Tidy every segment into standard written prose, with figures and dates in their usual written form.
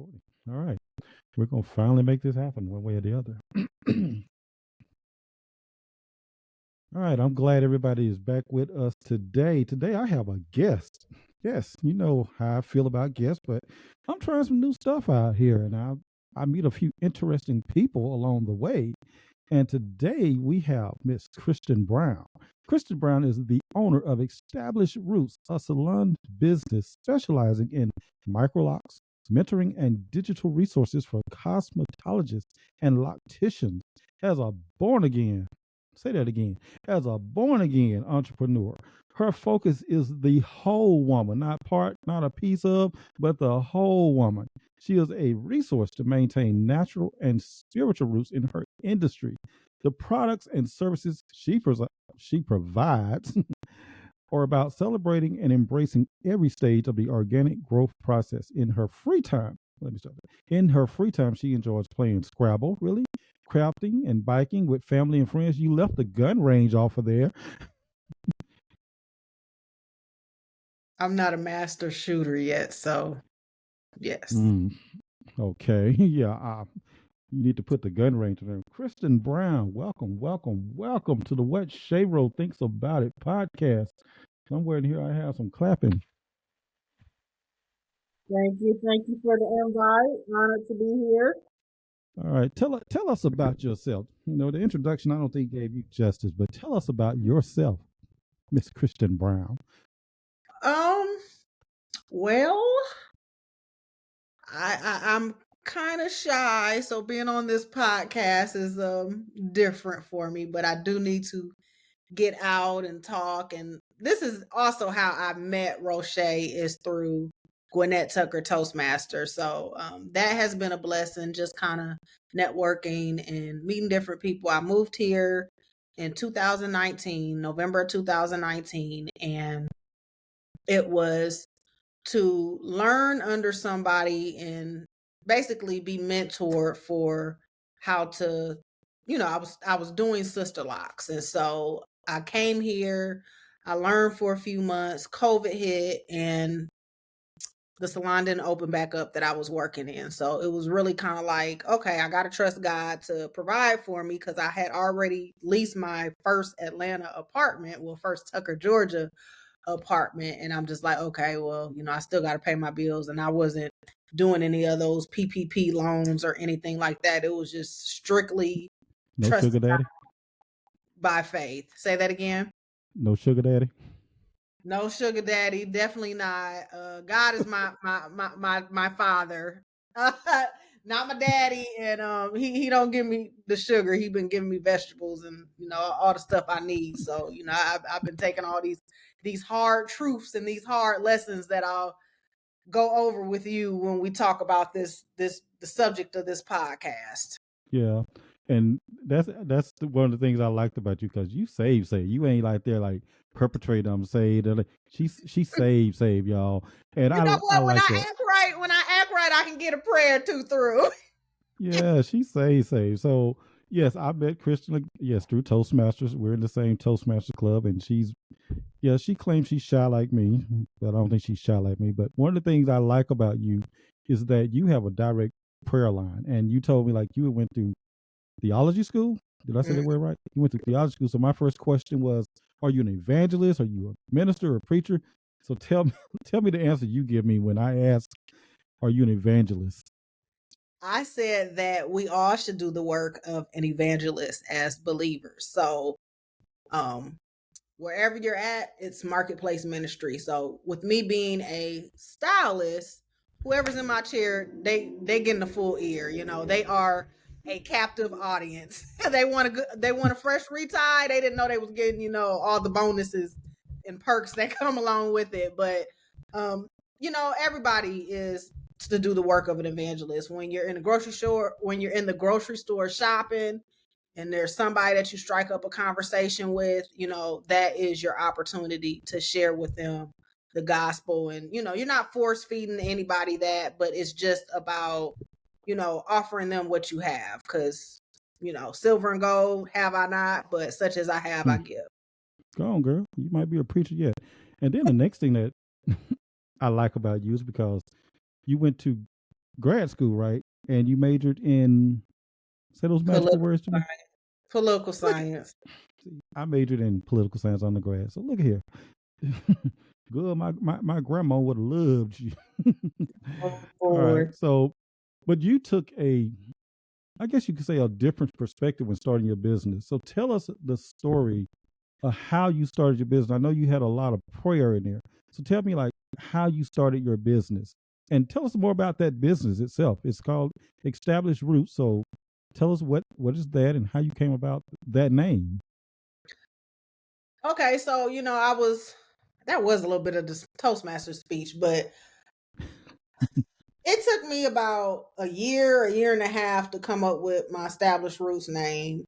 Recording. All right. We're going to finally make this happen one way or the other. All right. I'm glad everybody is back with us today. Today, I have a guest. Yes, you know how I feel about guests, but I'm trying some new stuff out here, and I meet a few interesting people along the way. And today we have Miss Kristin Brown. Kristin Brown is the owner of Established Roots, a salon business specializing in microlocks, mentoring, and digital resources for cosmetologists and locticians. As a born again, say that again, as a born again entrepreneur, her focus is the whole woman, not part, not a piece of, but the whole woman. She is a resource to maintain natural and spiritual roots in her industry. The products and services she provides are about celebrating and embracing every stage of the organic growth process in her free time. Let me start that. In her free time, she enjoys playing Scrabble, really, crafting and biking with family and friends. You left the gun range off of there. I'm not a master shooter yet, so yes. Okay, yeah. You need to put the gun range in there. Kristin Brown, welcome, welcome, welcome to the What Shayro Thinks About It podcast. Somewhere in here, I have some clapping. Thank you for the invite. Honored to be here. All right, tell us about yourself. You know, the introduction I don't think gave you justice, but tell us about yourself, Miss Kristin Brown. Well, I'm kind of shy, so being on this podcast is different for me, but I do need to get out and talk. And this is also how I met Rochet, is through Gwinnett Tucker Toastmaster. So that has been a blessing, just kind of networking and meeting different people. I moved here in 2019, November 2019, and it was to learn under somebody and basically be mentored for how to, I was doing Sista Locs. And so I came here, I learned for a few months, COVID hit, and the salon didn't open back up that I was working in. So it was really kind of like, okay, I got to trust God to provide for me, because I had already leased my first Atlanta apartment, first Tucker, Georgia apartment. And I'm just like, okay, well, I still got to pay my bills. And I wasn't doing any of those PPP loans or anything like that. It was just strictly No sugar daddy? By faith. Say that again. No sugar daddy? No sugar daddy, definitely not. God is my father, not my daddy, and he don't give me the sugar. He been giving me vegetables and all the stuff I need. So I've been taking all these hard truths and these hard lessons that I'll go over with you when we talk about the subject of this podcast. Yeah. And that's one of the things I liked about you, because you save. You ain't like there like perpetrate them saved. She save y'all. And you know what? I when like I that. act right, I can get a prayer or two through. Yeah, she save. So yes, I met Kristin. Yes, through Toastmasters. We're in the same Toastmasters club, and she claims she's shy like me, but I don't think she's shy like me. But one of the things I like about you is that you have a direct prayer line, and you told me like you went through theology school. Did I say that word right? You went to theology school. So my first question was, are you an evangelist? Are you a minister or a preacher? So tell me the answer you give me when I ask, are you an evangelist? I said that we all should do the work of an evangelist as believers. So wherever you're at, it's marketplace ministry. So with me being a stylist, whoever's in my chair, they getting the full ear. They are a captive audience. They want a fresh retie. They didn't know they was getting all the bonuses and perks that come along with it. But everybody is to do the work of an evangelist. When you're in the grocery store shopping, and there's somebody that you strike up a conversation with, that is your opportunity to share with them the gospel. And you're not force feeding anybody that, but it's just about offering them what you have, because silver and gold have I not, but such as I have I give. Go on, girl, you might be a preacher yet. And then the next thing that I like about you is because you went to grad school, right? And you majored in, say those magical Political words to me. science. Political Look, science. see, I majored in political science undergrad. So look at here. Good, my grandma would have loved you. Oh All right. Lord. So, but you took a, I guess you could say, a different perspective when starting your business. So tell us the story of how you started your business. I know you had a lot of prayer in there. So tell me like how you started your business. And tell us more about that business itself. It's called Established Roots. So tell us what is that and how you came about that name. Okay, so that was a little bit of the Toastmaster speech, but it took me about a year and a half to come up with my Established Roots name.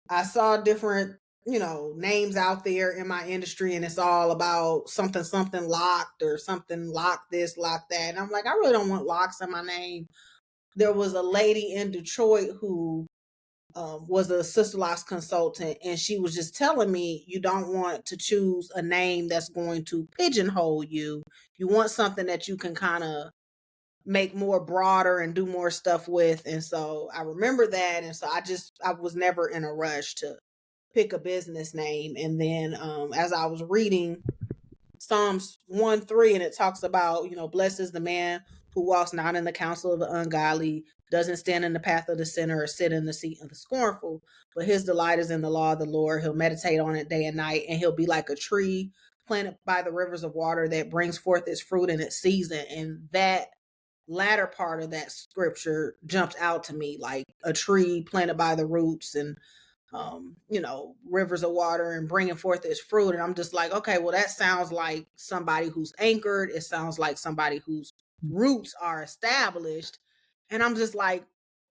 I saw different, names out there in my industry, and it's all about something, something locked or something lock this, lock that. And I'm like, I really don't want locks in my name. There was a lady in Detroit who was a Sista Loc consultant, and she was just telling me you don't want to choose a name that's going to pigeonhole you. You want something that you can kind of make more broader and do more stuff with. And so I remember that. And so I was never in a rush to pick a business name. And then as I was reading Psalms 1:3, and it talks about, blessed is the man who walks not in the counsel of the ungodly, doesn't stand in the path of the sinner, or sit in the seat of the scornful, but his delight is in the law of the Lord. He'll meditate on it day and night, and he'll be like a tree planted by the rivers of water that brings forth its fruit in its season. And that latter part of that scripture jumped out to me, like a tree planted by the roots and rivers of water and bringing forth its fruit. And I'm just like, okay, well, that sounds like somebody who's anchored. It sounds like somebody whose roots are established. And I'm just like,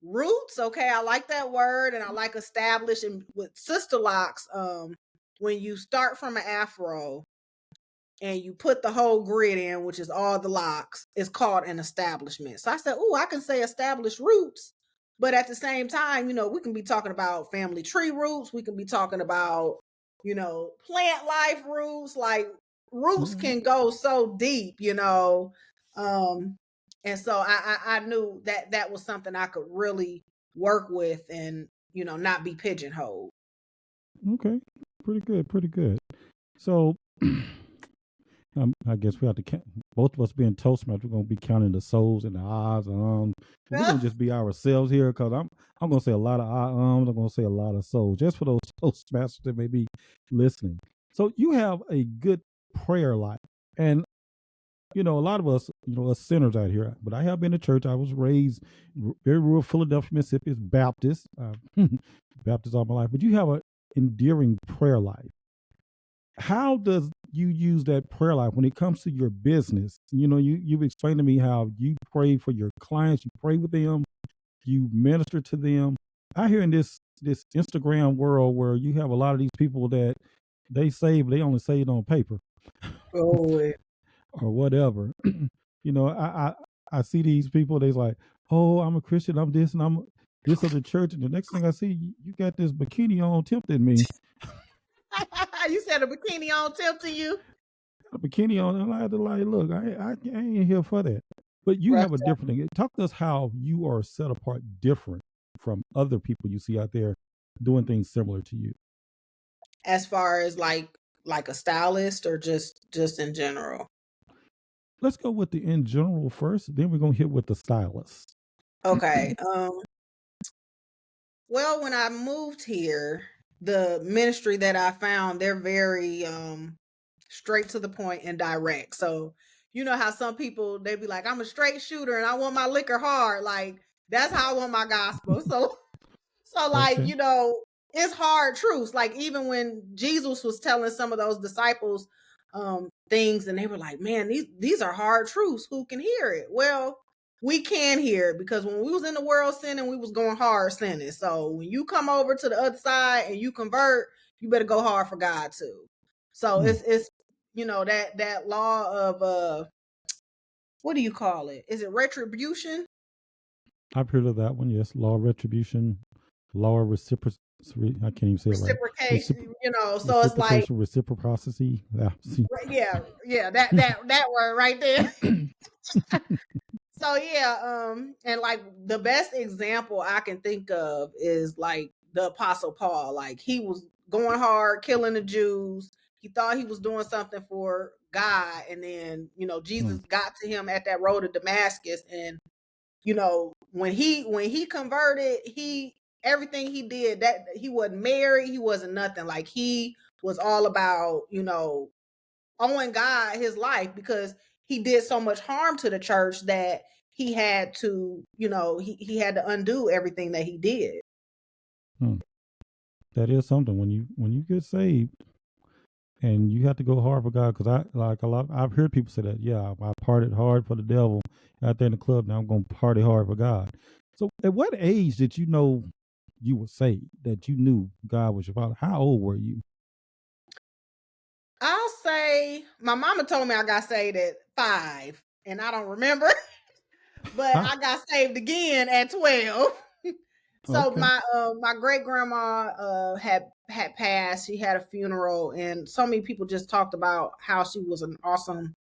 roots, okay, I like that word, and I like established. And with Sista Locs, when you start from an afro and you put the whole grid in, which is all the locks, it's called an establishment. So I said, oh, I can say established roots. But at the same time, we can be talking about family tree roots. We can be talking about, plant life roots. Like roots Mhm. can go so deep. And so I knew that was something I could really work with and, not be pigeonholed. Okay. Pretty good. Pretty good. So I guess we have to count, both of us being Toastmasters. We're gonna be counting the souls and the ahs. We're gonna just be ourselves here because I'm gonna say a lot of I'm gonna say a lot of souls just for those Toastmasters that may be listening. So you have a good prayer life, and a lot of us, us sinners out here. But I have been to church. I was raised very rural Philadelphia, Mississippi, is Baptist, Baptist all my life. But you have an endearing prayer life. How does you use that prayer life when it comes to your business? You've explained to me how you pray for your clients, you pray with them, you minister to them. I hear in this Instagram world where you have a lot of these people that they save, they only save it on paper Oh, or whatever. I see these people, they's like, oh, I'm a Christian, I'm this and I'm this of the church, and the next thing I see, you got this bikini on tempting me. you said a bikini on tempting you? A bikini on, and I had to like, look, I ain't here for that. But you Right. have a different thing. Talk to us how you are set apart different from other people you see out there doing things similar to you. As far as like a stylist, or just in general? Let's go with the in general first, then we're gonna hit with the stylist. Okay. Well, when I moved here, the ministry that I found, they're very straight to the point and direct. So you know how some people, they be like, I'm a straight shooter and I want my liquor hard. Like that's how I want my gospel. So like, Okay. it's hard truths. Like even when Jesus was telling some of those disciples things, and they were like, man, these are hard truths. Who can hear it? Well, we can hear it because when we was in the world sinning, we was going hard sinning. So when you come over to the other side and you convert, you better go hard for God too. So Hmm. it's that law of what do you call it? Is it retribution? I've heard of that one. Yes, law of retribution, law of reciprocity. I can't even say it right. Reciprocation, so it's like, Reciprocation, reciprocity. Yeah. See. yeah, that word right there. So yeah, and like the best example I can think of is like the Apostle Paul. Like he was going hard, killing the Jews. He thought he was doing something for God, and then Jesus got to him at that road to Damascus, and when he converted, he everything he did, that he wasn't married, he wasn't nothing. Like he was all about owing God his life because he did so much harm to the church that he had to, he had to undo everything that he did. That is something when you get saved and you have to go hard for God. Because I've heard people say that. Yeah, I partied hard for the devil out there in the club. Now I'm going to party hard for God. So, at what age did you know you were saved? That you knew God was your father? How old were you? I'll say my mama told me I got saved at 5, and I don't remember, but I got saved again at 12. So Okay. my great grandma had passed. She had a funeral, and so many people just talked about how she was an awesome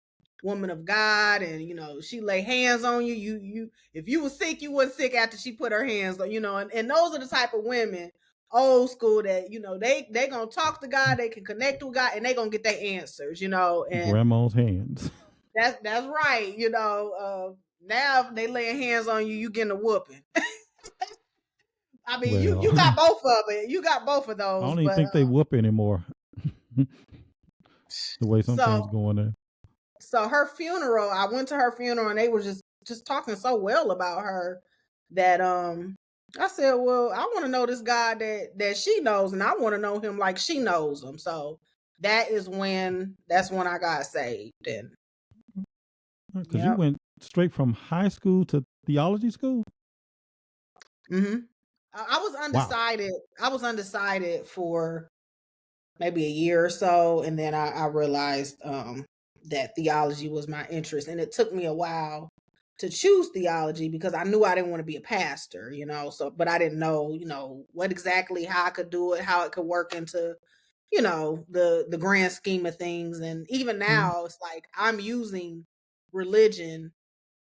woman of God, and she lay hands on you. You if you were sick, you wasn't sick after she put her hands on and those are the type of women, old school, that they gonna talk to God, they can connect with God, and they gonna get their answers. And Grandma's hands. that's right. Now if they laying hands on you, you getting a whooping. I mean, you got Well, both of it. You got both of I those, don't even but think they whoop anymore. The way some so things going there. so her funeral, I went to her funeral, and they were just talking so well about her that I said, well, I want to know this guy that she knows, and I want to know him like she knows him. So that's when I got saved. And Because you yep. went straight from high school to theology school. I was Wow. undecided. I was undecided for maybe a year or so, and then I realized that theology was my interest, and it took me a while to choose theology because I knew I didn't want to be a pastor, so but I didn't know, what exactly, how I could do it, how it could work into the grand scheme of things. And even Mhm. now it's like I'm using religion,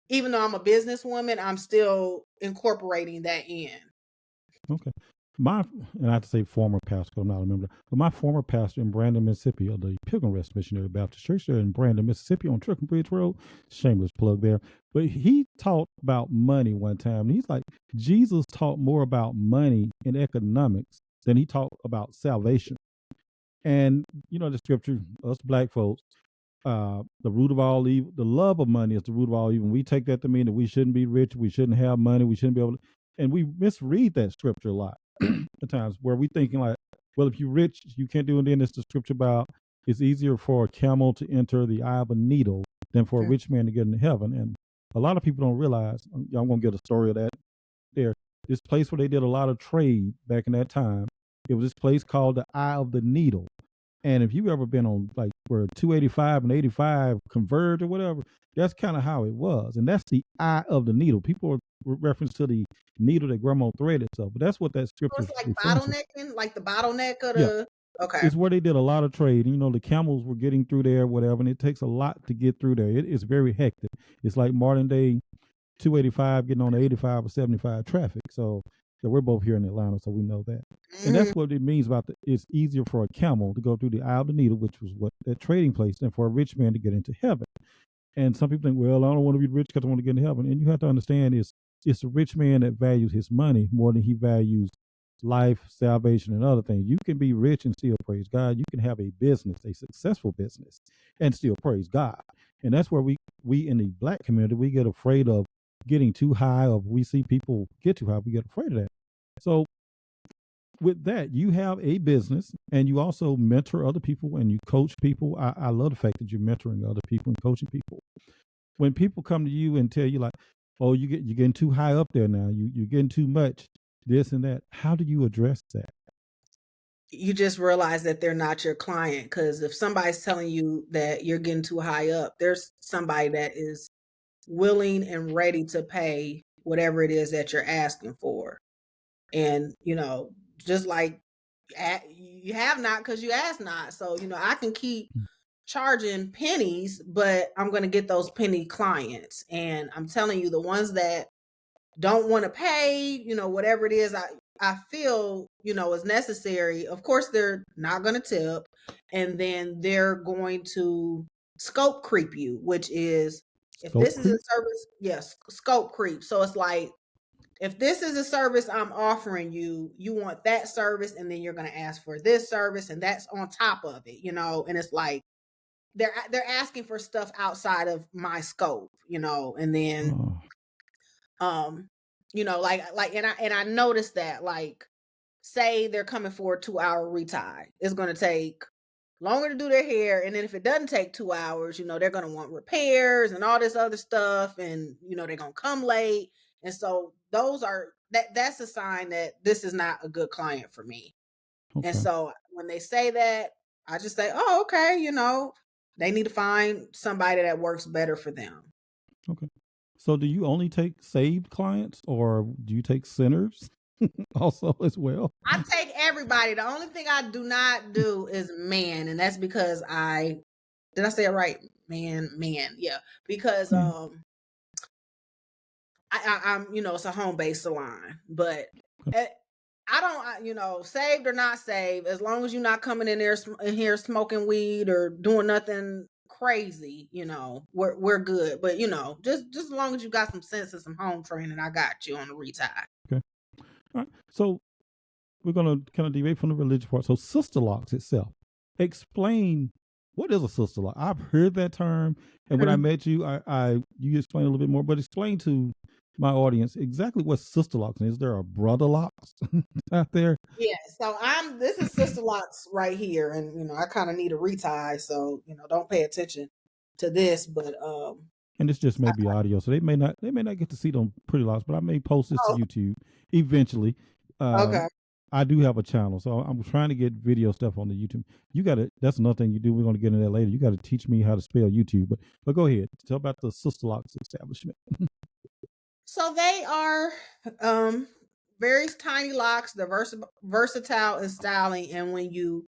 even though I'm a businesswoman, I'm still incorporating that in. Okay. And I have to say former pastor, I'm not a member, but my former pastor in Brandon, Mississippi, of the Pilgrim Rest Missionary Baptist Church there in Brandon, Mississippi on Truck and Bridge Road, shameless plug there. But he taught about money one time. And he's like, Jesus taught more about money and economics than he taught about salvation. And the scripture, us black folks, the root of all evil, the love of money is the root of all evil. We take that to mean that we shouldn't be rich, we shouldn't have money, we shouldn't be able to, and we misread that scripture a lot at times, where we thinking like, well, if you're rich, you can't do it. Then it's the scripture about it's easier for a camel to enter the eye of a needle than for a rich man to get into heaven. And a lot of people don't realize. I'm gonna get a story of that there. This place where they did a lot of trade back in that time. It was this place called the Eye of the Needle. And if you've ever been on like where 285 and 85 converge or whatever, that's kind of how it was. And that's the eye of the needle. People are reference to the needle that grandma threaded. So, but that's what that So scripture it's is like referring to. bottlenecking, like the bottleneck of Yeah. the okay. It's where they did a lot of trade. The camels were getting through there, whatever, and it takes a lot to get through there. It's very hectic. It's like modern day 285 getting on the 85 or 75 traffic. So yeah, we're both here in Atlanta, so we know that. And that's what it means about it's easier for a camel to go through the eye of the needle, which was what that trading place, than for a rich man to get into heaven. And some people think, well, I don't want to be rich because I want to get into heaven. And you have to understand it's a rich man that values his money more than he values life, salvation, and other things. You can be rich and still praise God. You can have a business, a successful business, and still praise God. And that's where we in the black community, we get afraid of getting too high, or we see people get too high, we get afraid of that. So with that, you have a business and you also mentor other people and you coach people. I love the fact that you're mentoring other people and coaching people. When people come to you and tell you like, oh, you're getting too high up there now, you're getting too much, this and that, how do you address that? You just realize that they're not your client, because if somebody's telling you that you're getting too high up, there's somebody that is willing and ready to pay whatever it is that you're asking for. And just like you have not because you ask not. So I can keep charging pennies, but I'm going to get those penny clients. And I'm telling you, the ones that don't want to pay, whatever it is I feel, is necessary. Of course, they're not going to tip. And then they're going to scope creep you, which is if Scope this is a creep? service, yes, scope creep. So it's like, if this is a service I'm offering you, you want that service, and then you're going to ask for this service, and that's on top of it, and it's like they're asking for stuff outside of my scope, and then Oh, like and I noticed that, like, say they're coming for a 2-hour retie, it's going to take longer to do their hair, and then if it doesn't take 2 hours, they're going to want repairs and all this other stuff, and they're going to come late, and so that's a sign that this is not a good client for me. And okay. so when they say that, I just say, oh, okay, they need to find somebody that works better for them. Okay. So do you only take saved clients or do you take sinners also as well? I take everybody. The only thing I do not do is man, and that's because did I say it right? Man, yeah. Because Yeah. I'm it's a home based salon, but Okay. I don't saved or not saved, as long as you're not coming in here smoking weed or doing nothing crazy, we're good. But just as long as you got some sense and some home training, I got you on the retie. Okay. All right. So we're going to kind of deviate from the religious part. So Sister Locs itself, explain what is a Sister Loc. I've heard that term, and when I met you, you explained a little bit more. But explain to my audience exactly what Sister Locs is. There a brother locks out there? Yeah, so this is Sister Locs right here, and I kind of need a retie, so don't pay attention to this, but And this just may be audio, so they may not get to see them pretty lots. But I may post this to oh, YouTube eventually. okay. I do have a channel, so I'm trying to get video stuff on the YouTube. You got to. That's another thing you do. We're going to get into that later. You got to teach me how to spell YouTube. But go ahead. Tell about the Sister Locs establishment. So they are very tiny locks. They're versatile in styling, and when you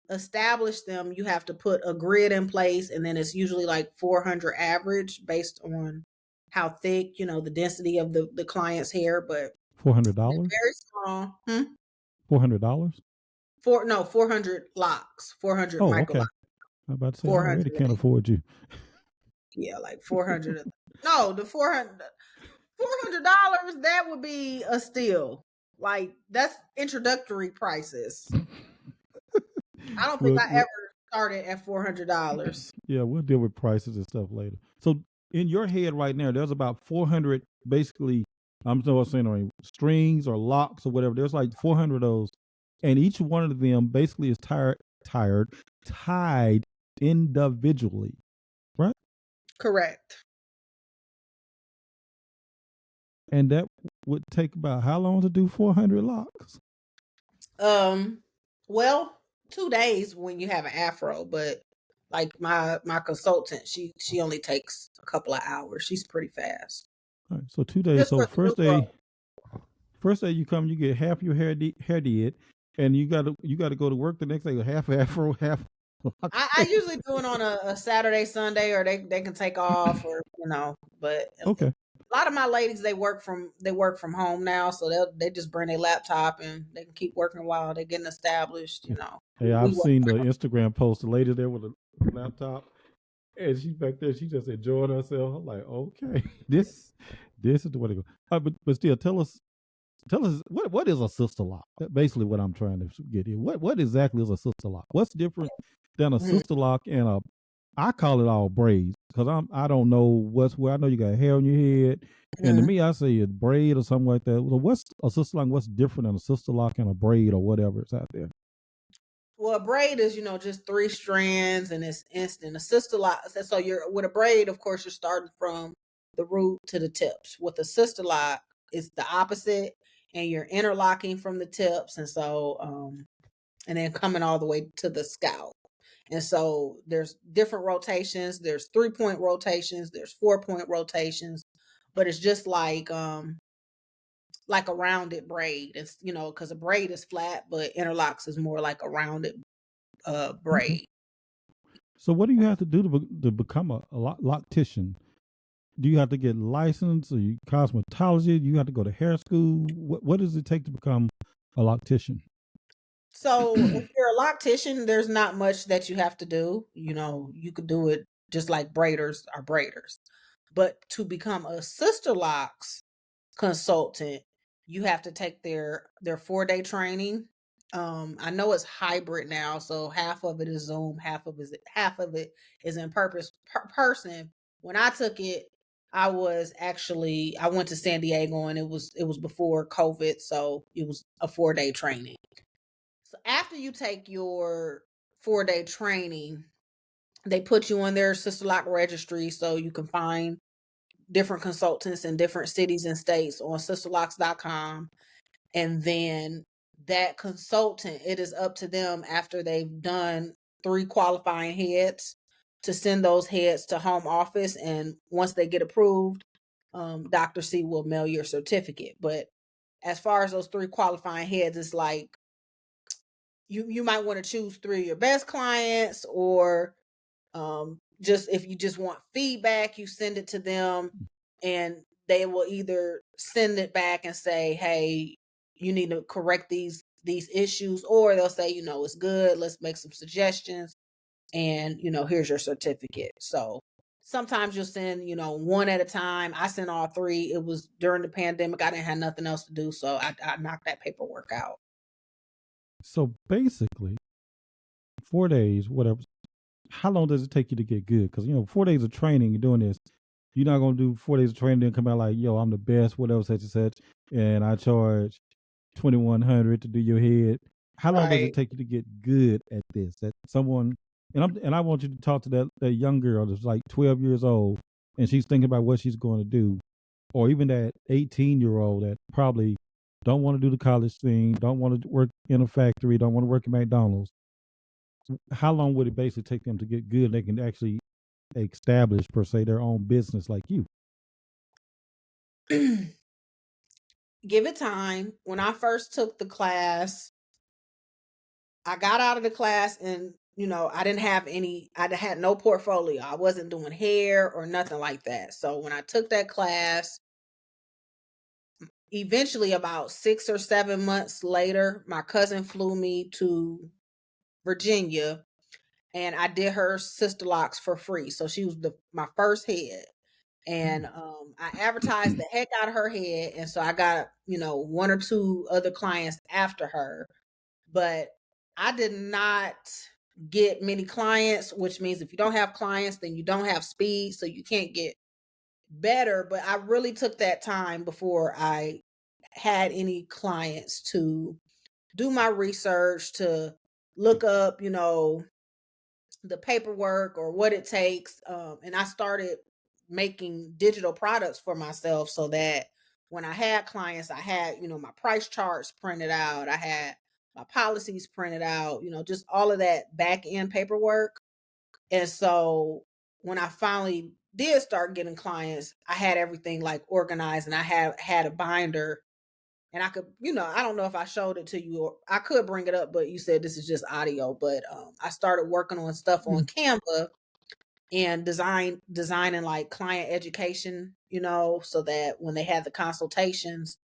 establish them, you have to put a grid in place, and then it's usually like 400 average based on how thick, the density of the client's hair, but they're $400. very small. $400. 400 locks, 400 Oh, micro okay. locks, I'm about to say I 400. already can't afford you. Yeah, like 400. No, the $400, that would be a steal. Like, that's introductory prices. I don't think Well, I ever started at $400. yeah, we'll deal with prices and stuff later. So in your head right now, there's about 400 basically. I'm not saying strings or locks or whatever. There's like 400 of those, and each one of them basically is tied individually, right? Correct. And that would take about how long to do 400 locks? Well, 2 days when you have an afro, but like my consultant, she only takes a couple of hours. She's pretty fast. All right, so 2 days. Just So for the new first day you come, you get half your hair did, and you gotta go to work the next day with half afro, half. I usually do it on a Saturday, Sunday, or they can take off, or but Okay. a lot of my ladies, they work from home now, so they just bring their laptop and they can keep working while they're getting established. Hey, We I've work. seen the Instagram post. The lady there with a laptop, and she's back there. She just enjoying herself. I'm like, okay, this is the way to go. But still, tell us what is a Sister Loc? That's basically what I'm trying to get here. What exactly is a Sister Loc? What's different than a Mhm. Sister Loc and a? I call it all braids because I don't know what's where. I know you got hair on your head, and to Mhm. me, I say it's braid or something like that. So what's a Sister Loc? What's different than a Sister Loc and a braid or whatever is out there? Well, a braid is just 3 strands and it's instant. A Sister Loc, so you're with a braid, of course, you're starting from the root to the tips. With a Sister Loc, it's the opposite, and you're interlocking from the tips, and so and then coming all the way to the scalp. And so there's different rotations. There's 3-point rotations. There's 4-point rotations, but it's just like a rounded braid. It's because a braid is flat, but interlocks is more like a rounded Okay. braid. So what do you have to do to become a loctician? Do you have to get licensed? Or you cosmetology? Do you have to go to hair school? What does it take to become a loctician? So if you're a loctician, there's not much that you have to do. You know, you could do it just like braiders are braiders. But to become a Sister Loc's consultant, you have to take their 4-day training. I know it's hybrid now, so half of it is Zoom, half of it is in person. When I took it, I went to San Diego, and it was before COVID, so it was a 4-day training. So after you take your 4-day training, they put you on their Sister Loc registry so you can find different consultants in different cities and states on sisterlocs.com. And then that consultant, it is up to them after they've done 3 qualifying heads to send those heads to home office. And once they get approved, Dr. C will mail your certificate. But as far as those 3 qualifying heads, it's like you might want to choose 3 of your best clients, or just if you just want feedback, you send it to them, and they will either send it back and say, hey, you need to correct these issues, or they'll say, it's good, let's make some suggestions, and here's your certificate. So sometimes you'll send one at a time. I sent all 3. It was during the pandemic, I didn't have nothing else to do, so I knocked that paperwork out. So basically, 4 days, whatever. How long does it take you to get good? Because 4 days of training, you're doing this. You're not gonna do 4 days of training and come out like, yo, I'm the best, whatever, such and such, and I charge 2,100 to do your head. How long does it Right. take you to get good at this? That someone and I want you to talk to that young girl that's like 12 years old and she's thinking about what she's going to do, or even that 18-year-old that probably don't want to do the college thing, don't want to work in a factory, don't want to work at McDonald's. How long would it basically take them to get good? They can actually establish per se their own business like you. Give it time. When I first took the class, I got out of the class, and I had no portfolio. I wasn't doing hair or nothing like that. So when I took that class, eventually about 6 or 7 months later, my cousin flew me to Virginia, and I did her Sister Locks for free. So she was my first head. And I advertised the heck out of her head, and so I got 1 or 2 other clients after her. But I did not get many clients, which means if you don't have clients, then you don't have speed, so you can't get better. But I really took that time before I had any clients to do my research, to look up the paperwork or what it takes. And I started making digital products for myself, so that when I had clients, I had, my price charts printed out. I had my policies printed out, just all of that back end paperwork. And so when I finally did start getting clients, I had everything like organized, and I had a binder, and I could, I don't know if I showed it to you, or I could bring it up, but you said this is just audio. But I started working on stuff on Mm. Canva, and designing like client education, so that when they had the consultations,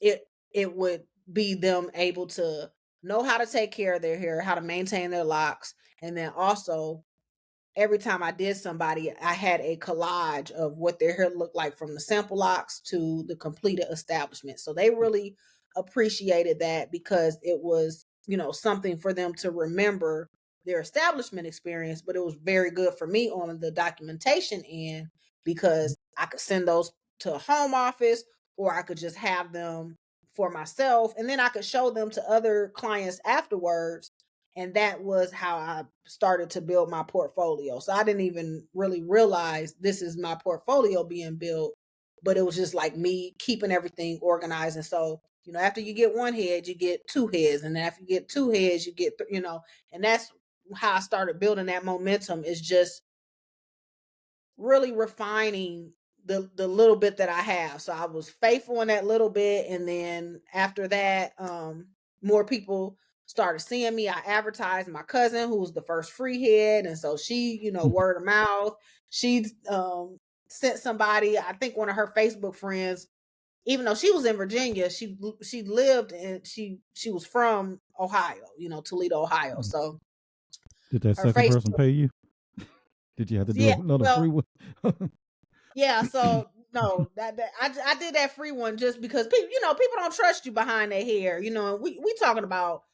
it it would be them able to know how to take care of their hair, how to maintain their locks, and then also every time I did somebody, I had a collage of what their hair looked like from the sample locks to the completed establishment. So they really appreciated that, because it was, something for them to remember their establishment experience. But it was very good for me on the documentation end, because I could send those to a home office, or I could just have them for myself, and then I could show them to other clients afterwards. And that was how I started to build my portfolio. So I didn't even really realize this is my portfolio being built, but it was just like me keeping everything organized. And so, after you get 1 head, you get 2 heads, and then after you get 2 heads, you get, and that's how I started building that momentum, is just really refining the little bit that I have. So I was faithful in that little bit, and then after that, more people started seeing me. I advertised my cousin, who was the first free head, and so she, word of mouth. She sent somebody, I think one of her Facebook friends, even though she was in Virginia, she lived and she was from Ohio, Toledo, Ohio. So Did that her second person Facebook, pay you? Did you have to do yeah, another well, free one? yeah. So no, that I did that free one just because people don't trust you behind their hair, and we talking about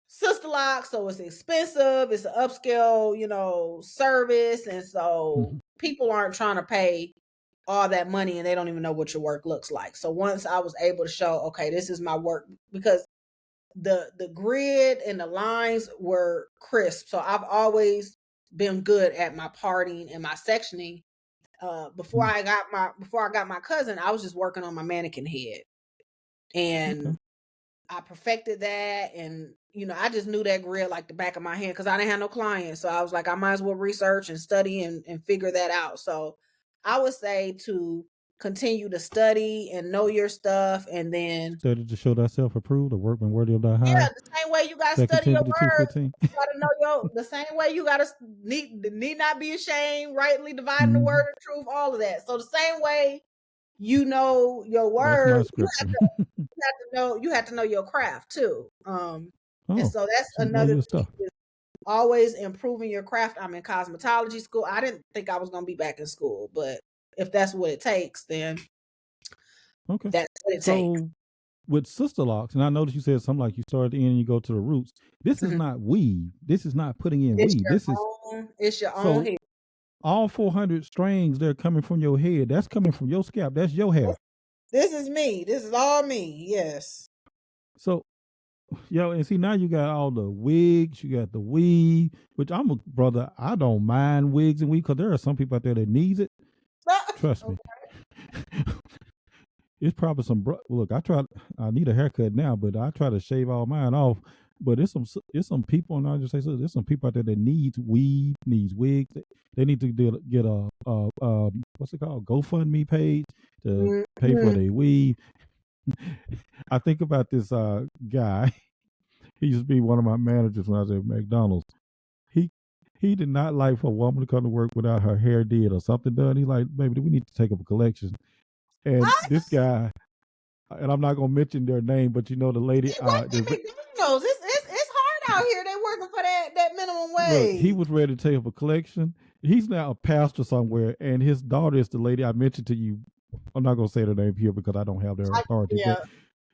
Sista Loc, so it's expensive. It's an upscale, service, and so people aren't trying to pay all that money, and they don't even know what your work looks like. So once I was able to show, okay, this is my work, because the grid and the lines were crisp. So I've always been good at my parting and my sectioning. Before I got my cousin, I was just working on my mannequin head, and Okay. I perfected that, and I just knew that grid like the back of my hand because I didn't have no clients. So I was like, I might as well research and study and figure that out. So I would say to continue to study and know your stuff, and then Study to show thyself approved, a workman worthy of thy hire. the same way you got to 2 study your Timothy words, 2:15. you got to know the same way you got to need not be ashamed, rightly dividing the Mm-hmm. word of truth, all of that. So the same way you know your That's word, my scripture. you have to know your craft too. And Oh, so that's so know another your thing, stuff. is always improving your craft. I'm in cosmetology school. I didn't think I was going to be back in school, but if that's what it takes, then Okay. that's what it takes. So with Sister Locks, and I noticed you said something like you start at the end and you go to the roots. This is not weave. This is not putting in It's weave. your This is own. It's your own so hair. all 400 strings they're coming from your head. That's coming from your scalp. That's your hair. This is me. This is all me. Yes. So and see now you got all the wigs, you got the weave, which I'm a brother. I don't mind wigs and weave because there are some people out there that needs it. Trust me. It's probably some look. I need a haircut now, but I try to shave all mine off. But it's some people, and I just say so. There's some people out there that needs weave, needs wigs. They need to get a what's it called, GoFundMe page to pay for their weave. I think about this guy. He used to be one of my managers when I was at McDonald's. He he did not like for a woman to come to work without her hair did or something done. He's like, baby, we need to take up a collection. And this guy, and I'm not gonna mention their name, but the lady. McDonald's. It's hard out here. They working for that minimum Look, he wage. was ready to take up a collection. He's now a pastor somewhere, and his daughter is the lady I mentioned to you. I'm not gonna say their name here because I don't have their authority, Yeah.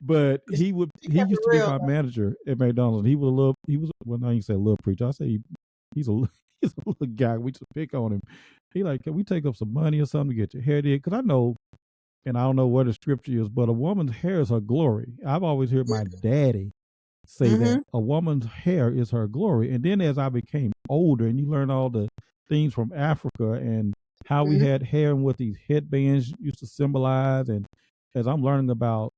but She he kept it used to be real my though. manager at McDonald's. He was well, now you say a little preacher. I say he's a he's a little guy. We just pick on him. He like, can we take up some money or something to get your hair did? Because I know, and I don't know what the scripture is, but a woman's hair is her glory. I've always heard my daddy say that a woman's hair is her glory. And then as I became older, and you learn all the things from Africa and how we had hair and what these headbands used to symbolize, and as I'm learning about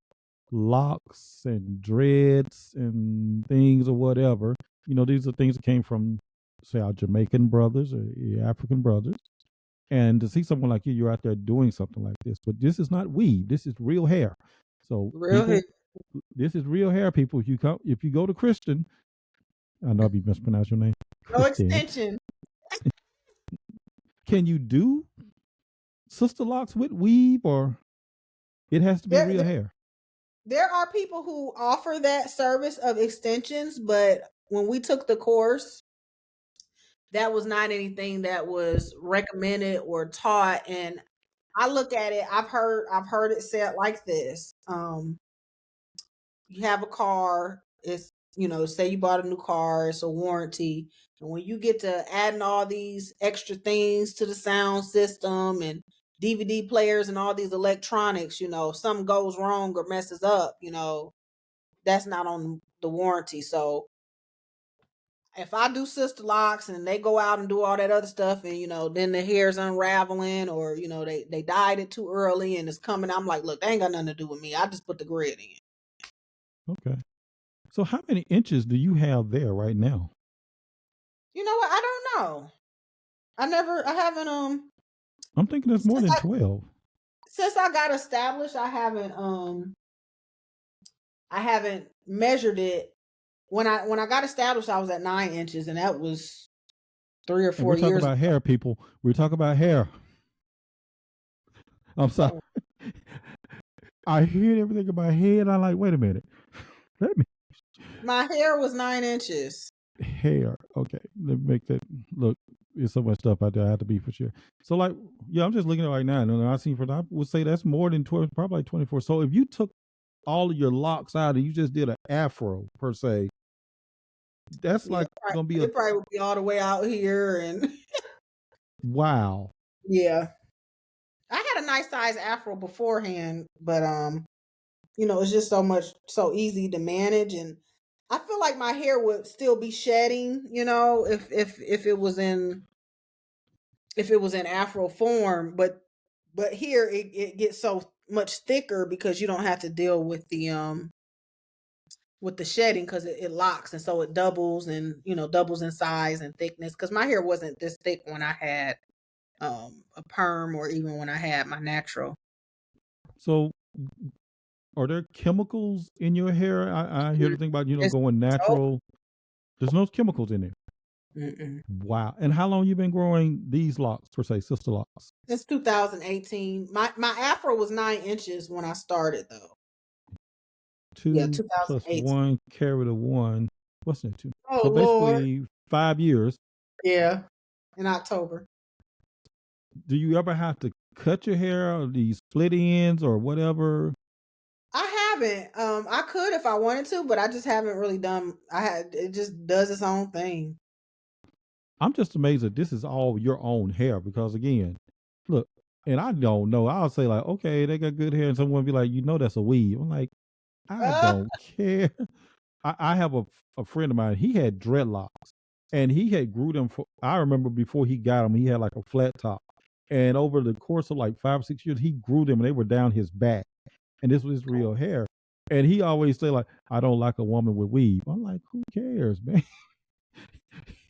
locks and dreads and things or whatever, these are things that came from, say, our Jamaican brothers or African brothers. And to see someone like you, you're out there doing something like this. But this is not weave. This is real hair. So Real hair. people, this is real hair. People, if you go to Christian, I know you mispronounced your name, No Christian. extension. Can you do Sister Locks with weave, or it has to be real hair? There are people who offer that service of extensions, but when we took the course, that was not anything that was recommended or taught. And I look at it, I've heard it said like this. You have a car, it's, say you bought a new car, it's a warranty. And when you get to adding all these extra things to the sound system and DVD players and all these electronics, if something goes wrong or messes up, that's not on the warranty. So if I do Sister Locks and they go out and do all that other stuff, and then the hair's unraveling, or they dyed it too early and it's coming, I'm like, look, they ain't got nothing to do with me. I just put the grid in. Okay. So how many inches do you have there right now? You know what? I don't know. I haven't I'm thinking it's more than 12. Since I got established, I haven't measured it when I got established, I was at 9 inches, and that was 3 or And 4 we're talking years about hair, people. We're talking about hair. I'm sorry. ago. I hear everything in my head. I'm like, wait a minute. Let me My hair was 9 inches. hair. Okay. Let me make that look. There's so much stuff out there I have to be for sure. So like, yeah, I'm just looking at it right now. And I see I would say that's more than 12, probably like 24. So if you took all of your locks out and you just did an afro per se, that's Yeah, like gonna be a it probably would be all the way out here, and wow. yeah. I had a nice size afro beforehand, but it's just so easy to manage, and I feel like my hair would still be shedding, if it was in afro form, but here it gets so much thicker because you don't have to deal with the shedding because it locks, and so it doubles, and doubles in size and thickness, because my hair wasn't this thick when I had a perm, or even when I had my natural. So are there chemicals in your hair? I hear Mm, the thing about, it's going dope. natural. There's no chemicals in there. Mm-mm. Wow. And how long you been growing these locks per se, sister locks? Since 2018. My afro was 9 inches when I started, though. Yeah, 2 plus 2018. 1 carry the 1. What's that? 2. Oh, So Lord. basically 5 years. Yeah, in October. Do you ever have to cut your hair or these split ends or whatever? I haven't. I could if I wanted to, but I just haven't really done. It just does its own thing. I'm just amazed that this is all your own hair because again, look, and I don't know. I'll say like, okay, they got good hair, and someone be like, that's a weave. I'm like, I Uh, don't care. I have a friend of mine. He had dreadlocks, and he had grew them. I remember before he got them, he had like a flat top, and over the course of like 5 or 6 years, he grew them, and they were down his back, and this was his real hair. And he always say like, I don't like a woman with weave. I'm like, who cares, man?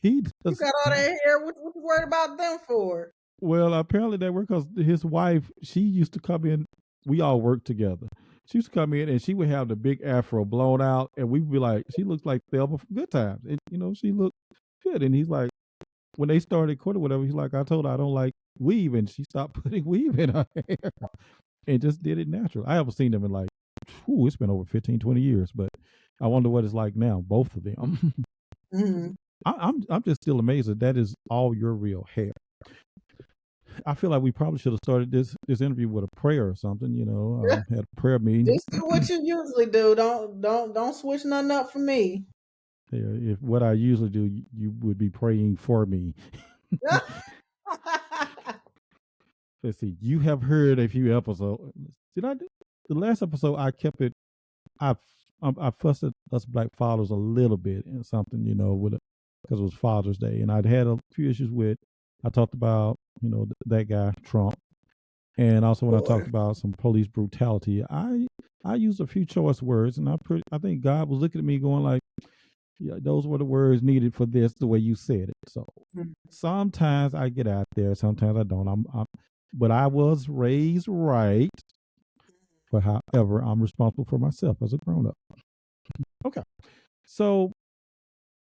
He you does. got all that hair. What you worried about them for? Well, apparently they were because his wife, she used to come in. We all worked together. She used to come in and she would have the big afro blown out, and we'd be like, she looks like Thelma from Good Times. And, she looked good. And he's like, when they started courting, whatever, he's like, I told her I don't like weave, and she stopped putting weave in her hair and just did it natural. I haven't seen them in like, it's been over 15, 20 years, but I wonder what it's like now, both of them. Mm-hmm. I'm just still amazed that is all your real hair. I feel like we probably should have started this interview with a prayer or something. Had a prayer meeting. Just do what you usually do. Don't switch nothing up for me. Yeah, if what I usually do, you would be praying for me. Let's see. You have heard a few episodes. Did I do the last episode? I kept it. I I fussed at us black fathers a little bit and something, with because it was Father's Day, and I'd had a few issues with. I talked about that guy Trump. And also when I talked Boy. about some police brutality, I used a few choice words, and I think God was looking at me going like, yeah, those were the words needed for this, the way you said it. So Mhm. sometimes I get out there, sometimes I don't. But I was raised right. But however, I'm responsible for myself as a grown up. Okay, so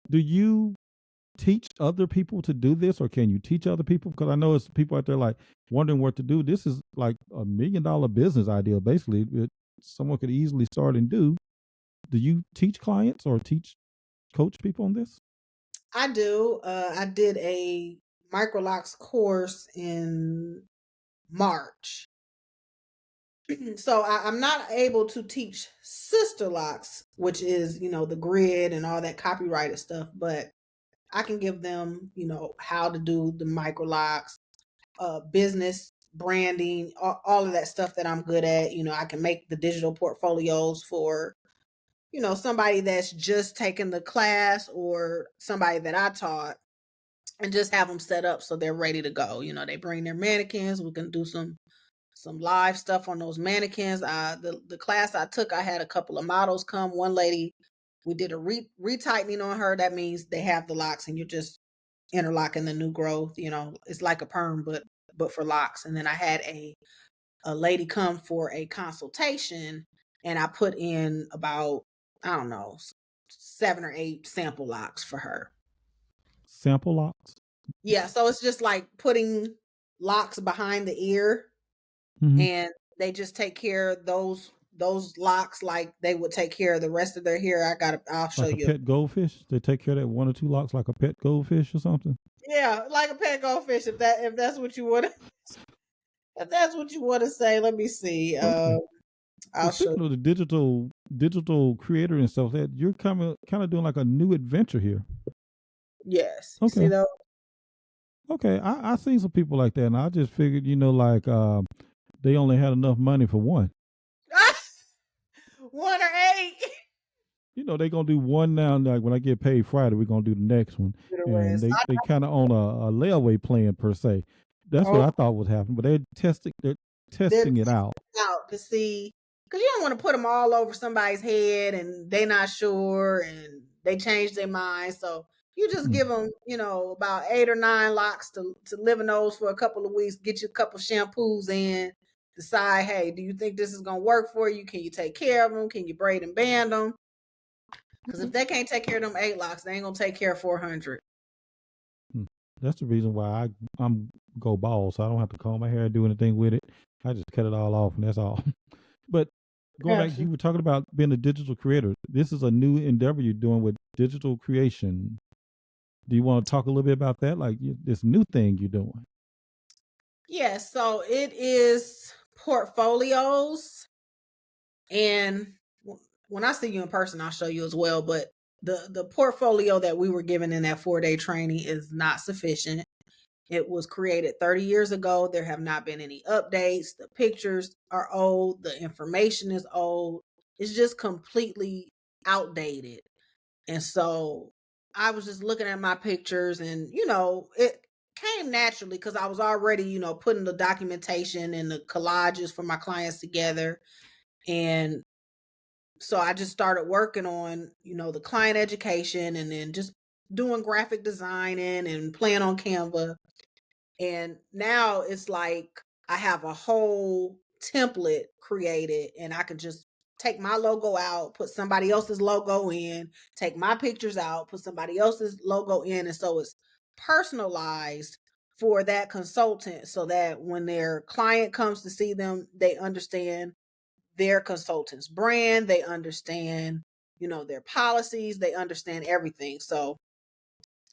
do you teach other people to do this, or can you teach other people? Because I know it's people out there like wondering what to do. This is like $1 million business idea, basically. Someone could easily start and do. Do you teach clients or coach people on this? I do. I did a microlocks course in March. So I'm not able to teach sister locks, which is, the grid and all that copyrighted stuff, but I can give them, how to do the micro locks, business branding, all of that stuff that I'm good at. I can make the digital portfolios for, somebody that's just taken the class, or somebody that I taught, and just have them set up so they're ready to go. They bring their mannequins. We can do some live stuff on those mannequins. The class I took, I had a couple of models come. One lady, we did a retightening on her. That means they have the locks, and you're just interlocking the new growth. It's like a perm, but for locks. And then I had a lady come for a consultation, and I put in about, I don't know, 7 or 8 sample locks for her. Sample locks? Yeah, so it's just like putting locks behind the ear, Mhm. and they just take care of those locks like they would take care of the rest of their hair. I'll show Like a you. pet goldfish? They take care of that 1 or 2 locks like a pet goldfish or something? Yeah, like a pet goldfish, if that's what you want. If that's what you want to say, let me see. Okay. So I'll show speaking you. of the digital creator and stuff, that you're kind of doing like a new adventure here. Yes, you see Okay. those? Okay. I seen some people like that, and I just figured, like they only had enough money for one. 1 or 8. They gonna do one now. Like when I get paid Friday, we're gonna do the next one, Do the and rest. they kind of on a layaway plan per se. That's what Oh, I thought was happening, but they're they're testing it out. out to see, because you don't want to put them all over somebody's head and they not sure and they change their mind. So you just Hmm. give them, about 8 or 9 locks to live in those for a couple of weeks. Get you a couple shampoos in. Decide, hey, do you think this is gonna work for you? Can you take care of them? Can you braid and band them? Because if they can't take care of them 8 locks, they ain't gonna take care of 400. Hmm. That's the reason why I'm go bald, so I don't have to comb my hair or do anything with it. I just cut it all off, and that's all. But going back, Absolutely. you were talking about being a digital creator. This is a new endeavor you're doing with digital creation. Do you want to talk a little bit about that, like this new thing you're doing? Yes, so it is portfolios, and when I see you in person, I'll show you as well. But the portfolio that we were given in that 4-day training is not sufficient. It was created 30 years ago. There have not been any updates. The pictures are old. The information is old. It's just completely outdated. And so I was just looking at my pictures, and it came naturally because I was already, putting the documentation and the collages for my clients together. And so I just started working on, the client education, and then just doing graphic designing and playing on Canva. And now it's like I have a whole template created, and I can just take my logo out, put somebody else's logo in, take my pictures out, put somebody else's logo in. And so it's personalized for that consultant, so that when their client comes to see them, they understand their consultant's brand, they understand, their policies, they understand everything. So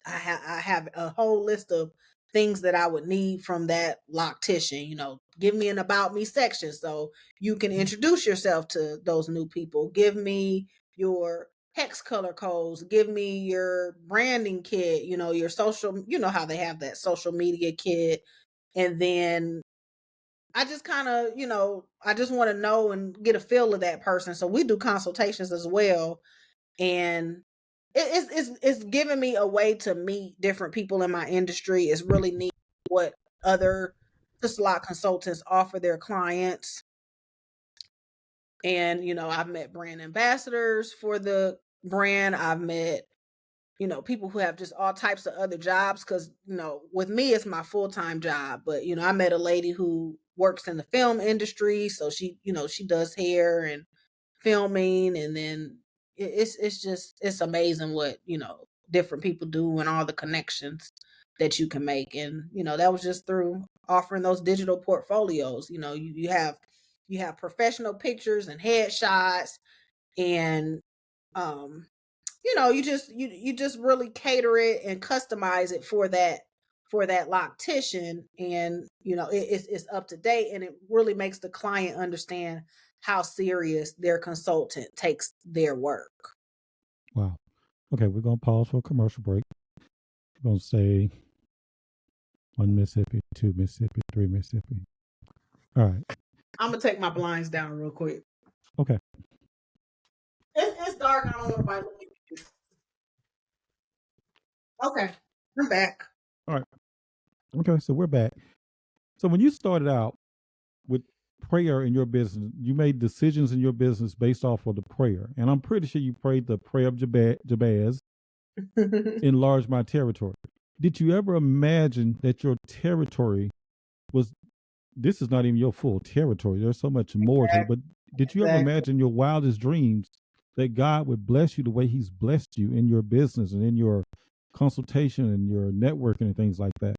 I have a whole list of things that I would need from that loctician. Give me an about me section so you can introduce yourself to those new people. Give me your hex color codes. Give me your branding kit. Your social. You know how they have that social media kit, and then I just kind of, I just want to know and get a feel of that person. So we do consultations as well, and it's giving me a way to meet different people in my industry. It's really neat what other Sista Loc consultants offer their clients. And I've met brand ambassadors for the brand. I've met people who have just all types of other jobs, because with me it's my full-time job. But I met a lady who works in the film industry, so she does hair and filming. And then it's amazing what different people do and all the connections that you can make. And that was just through offering those digital portfolios. You have professional pictures and headshots, and um you just really cater it and customize it for that loctician. And it's up to date, and it really makes the client understand how serious their consultant takes their work. Wow. Okay, we're gonna pause for a commercial break. We're gonna say 1 Mississippi, 2 Mississippi, 3 Mississippi. All right. I'm gonna take my blinds down real quick. Okay. It's dark. I don't want nobody looking. Okay, I'm back. All right. Okay. So we're back. So when you started out with prayer in your business, you made decisions in your business based off of the prayer, and I'm pretty sure you prayed the prayer of Jabez, enlarge my territory. Did you ever imagine that your territory was, this is not even your full territory? There's so much more to it. But did you ever Exactly. imagine your wildest dreams that God would bless you the way He's blessed you in your business and in your consultation and your networking and things like that?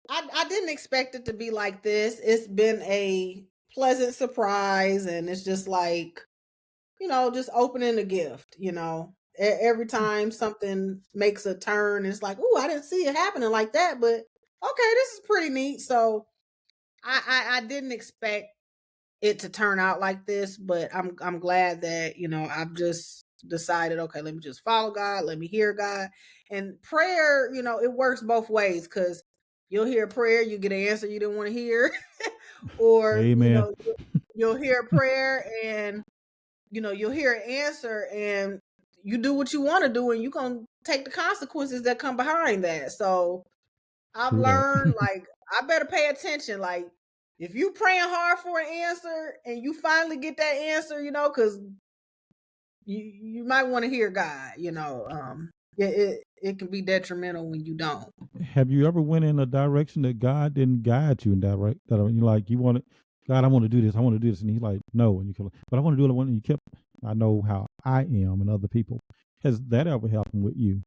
I didn't expect it to be like this. It's been a pleasant surprise, and it's just like, just opening a gift, Every time something makes a turn, it's like, oh, I didn't see it happening like that, but okay, this is pretty neat. So I didn't expect it to turn out like this, but I'm glad that, I've just decided, okay, let me just follow God, let me hear God. And prayer, it works both ways, because you'll hear prayer, you get an answer you didn't want to hear, or Amen. you'll hear prayer, and you'll hear an answer, and you do what you want to do, and you're gonna take the consequences that come behind that. So I've True that. learned, like, I better pay attention. Like, if you praying hard for an answer and you finally get that answer, because you might want to hear God. It can be detrimental when you don't. Have you ever went in a direction that God didn't guide you in that right? That you like, you want it, God, I want to do this, I want to do this, and He's like, no, and you kept, but I want to do it. And you kept, I know how I am and other people. Has that ever happened with you?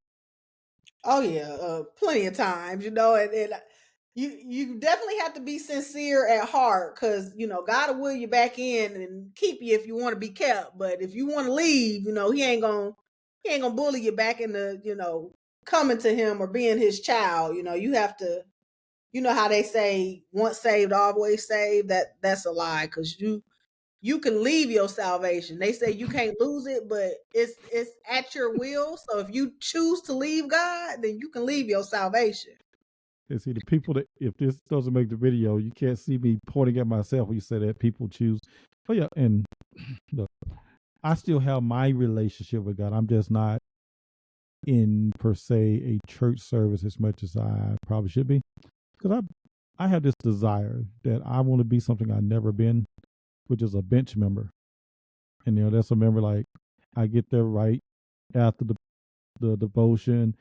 Oh yeah, plenty of times, and you definitely have to be sincere at heart, because God will you back in and keep you if you want to be kept. But if you want to leave, he ain't gonna bully you back into coming to Him or being His child. You have to. You know how they say, once saved, always saved. That's a lie, because you can leave your salvation. They say you can't lose it, but it's at your will. So if you choose to leave God, then you can leave your salvation. And see, the people that, if this doesn't make the video, you can't see me pointing at myself when you say that people choose. Oh yeah, and look, I still have my relationship with God. I'm just not in per se a church service as much as I probably should be, because I have this desire that I want to be something I've never been, which is a bench member. And that's a member, like, I get there right after the devotion.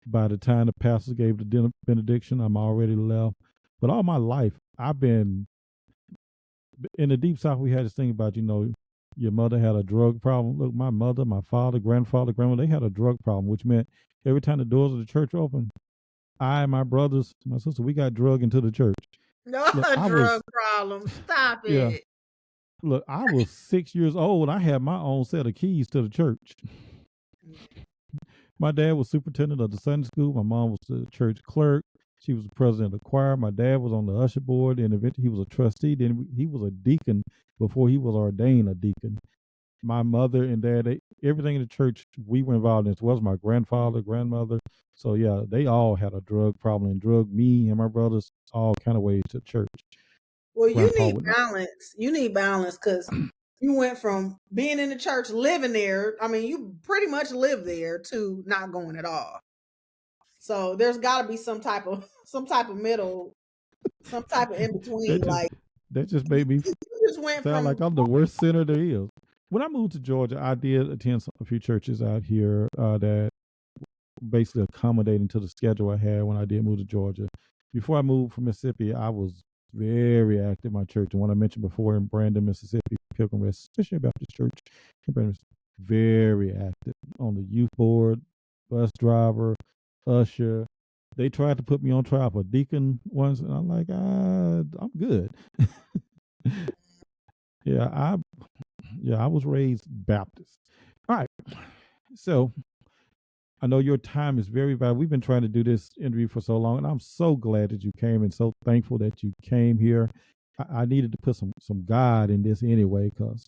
By the time the pastor gave the dinner benediction, I'm already left. But all my life, I've been in the deep south. We had this thing about, your mother had a drug problem. Look, my mother, my father, grandfather, grandmother, they had a drug problem, which meant every time the doors of the church opened, I, my brothers, my sister, we got drug into the church. No Look, I drug was, problem. Stop yeah, it. look, I was 6 years old. I had my own set of keys to the church. My dad was superintendent of the Sunday school. My mom was the church clerk. She was the president of the choir. My dad was on the usher board, and eventually he was a trustee. Then he was a deacon before he was ordained a deacon. My mother and dad, everything in the church we were involved in, as well as my grandfather, grandmother. So yeah, they all had a drug problem and drug me and my brothers all kind of ways to church. Well, you Grandpa need would not. balance. You need balance, because you went from being in the church, living there. I mean, you pretty much live there, to not going at all. So there's got to be some type of middle, some type of in that between. just Like, that just made me you just went sound from. like I'm the worst sinner there is. When I moved to Georgia, I did attend a few churches out here that basically accommodating to the schedule I had when I did move to Georgia. Before I moved from Mississippi, I was very active in my church. And what I mentioned before in Brandon, Mississippi, Pilgrim Rest, especially Baptist Church, in Brandon, very active on the youth board, bus driver, usher. They tried to put me on trial for deacon once, and I'm like, I'm good. yeah, I was raised Baptist. All right, so I know your time is very valuable. We've been trying to do this interview for so long, and I'm so glad that you came and so thankful that you came here. I needed to put some God in this anyway, because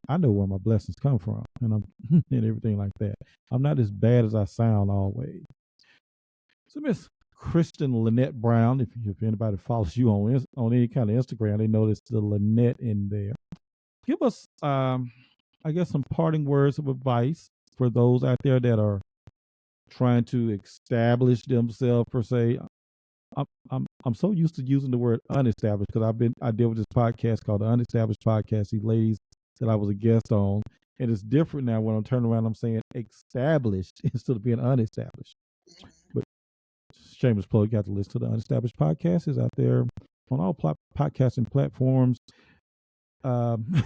I know where my blessings come from, and I'm and everything like that. I'm not as bad as I sound always. So, Miss Kristin Lynette Brown, if anybody follows you on any kind of Instagram, they notice the Lynette in there. Give us, I guess, some parting words of advice for those out there that are trying to establish themselves per se. I'm so used to using the word unestablished, because I deal with this podcast called the Unestablished Podcast. These ladies that I was a guest on, and it's different now when I'm turning around. I'm saying established instead of being unestablished. But shameless plug, you have to listen to the Unestablished Podcast. Is out there on all podcasting platforms. um,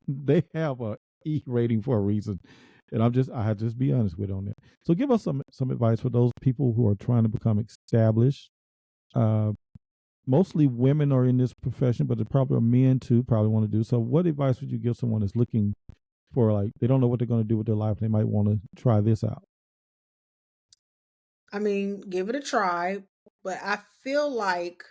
they have a E rating for a reason, and I had to just be honest with on that. So give us some advice for those people who are trying to become established. Uh, Mostly women are in this profession, but there probably are men too. Probably want to do so. What advice would you give someone that's looking for, like, they don't know what they're going to do with their life? They might want to try this out. I mean, give it a try, but I feel like